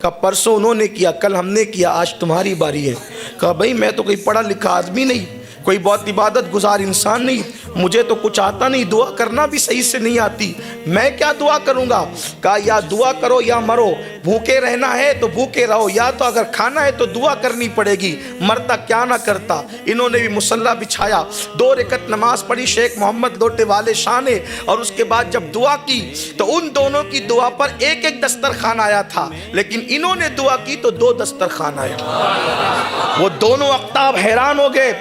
کہا پرسوں انہوں نے کیا، کل ہم نے کیا، آج تمہاری باری ہے۔ کہا بھئی میں تو کوئی پڑھا لکھا آدمی نہیں، کوئی بہت عبادت گزار انسان نہیں، مجھے تو کچھ آتا نہیں، دعا کرنا بھی صحیح سے نہیں آتی، میں کیا دعا کروں گا؟ کہا یا دعا کرو یا مرو، بھوکے رہنا ہے تو بھوکے رہو، یا تو اگر کھانا ہے تو دعا کرنی پڑے گی، مرتا کیا نہ کرتا۔ انہوں نے بھی مصلی بچھایا، 2 رکعت نماز پڑھی شیخ محمد لوٹے والے شاہ نے، اور اس کے بعد جب دعا کی تو ان دونوں کی دعا پر ایک ایک دسترخوان آیا تھا، لیکن انہوں نے دعا کی تو 2 دسترخوان آئے۔ وہ دونوں اقطاب حیران ہو گئے،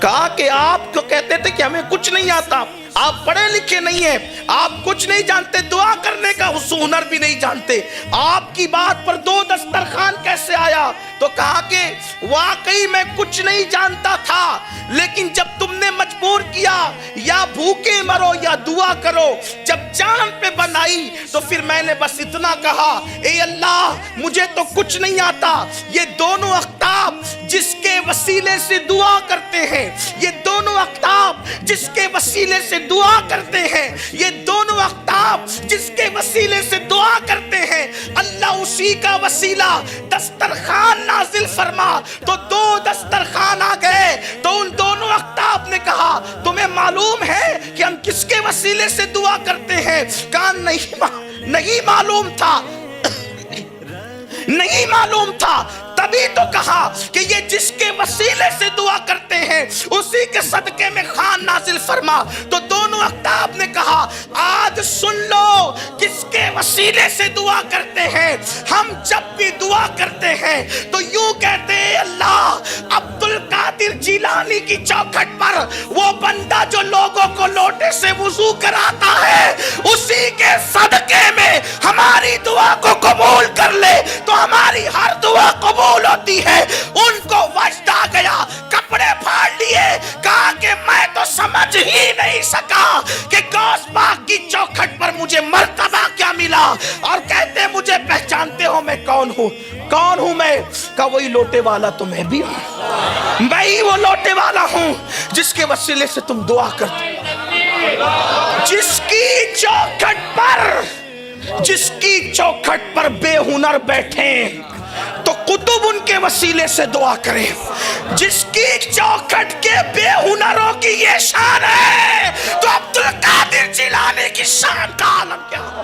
کہا کہ آپ تو کہتے تھے کہ ہمیں کچھ نہیں آتا، آپ پڑھے لکھے نہیں ہیں، آپ کچھ نہیں جانتے، دعا کرنے کا ہنر بھی نہیں جانتے، آپ کی بات پر 2 دسترخوان کیسے آیا؟ تو کہا کہ واقعی میں کچھ نہیں جانتا تھا، لیکن جب تم نے مجبور کیا یا بھوکے مرو یا دعا کرو، جب جان پہ بنائی تو پھر میں نے بس اتنا کہا، اے اللہ مجھے تو کچھ نہیں آتا۔ یہ دونوں اقطاب جس کے وسیلے سے دعا کرتے ہیں، یہ دونوں اقطاب جس کے وسیلے سے دعا کرتے ہیں، یہ دونوں اقطاب جس کے وسیلے سے دعا کرتے ہیں، اللہ اسی کا وسیلہ دسترخوان نازل فرما تو 2 دسترخوان آ گئے۔ تو ان دونوں اقطاب نے کہا تمہیں معلوم ہے کہ ہم کس کے وسیلے سے دعا کرتے ہیں؟ کہا نہیں معلوم تھا، نہیں معلوم تھا۔ تبھی تو کہا کہ یہ جس کے وسیلے سے دعا کرتے ہیں اسی کے صدقے میں خوان نازل فرما۔ تو دونوں اقطاب نے کہا آج سن لو کس کے وسیلے سے دعا کرتے ہیں۔ ہم جب بھی دعا کرتے ہیں تو یوں کہتے ہیں اللہ عبد القادر جیلانی کی چوکھٹ پر وہ بندہ جو لوگوں کو لوٹے سے وضو کراتا ہے اسی کے صدقے میں ہماری دعا کو قبول کر لے تو ہماری ہر دعا قبول ہوتی ہے۔ ان کو وجد آ گیا، کپڑے پھاڑ لیے، کہا کہ میں تو سمجھ ہی نہیں سکا کہ غوث پاک کی چوکھٹ پر مجھے مرتبہ کیا ملا، اور کہتے مجھے پہچانتے ہو میں کون ہوں؟ کون ہوں میں؟ کہا وہی لوٹے والا تو میں بھی ہوں، میں ہی وہ لوٹے والا ہوں جس کے وسیلے سے تم دعا کرتے، جس کی چوکھٹ پر بے ہنر بیٹھے تو قطب ان کے وسیلے سے دعا کریں، جس کی چوکھٹ کے بے ہنروں کی یہ شان ہے تو عبد القادر جیلانی کی شان کا عالم کیا ہو؟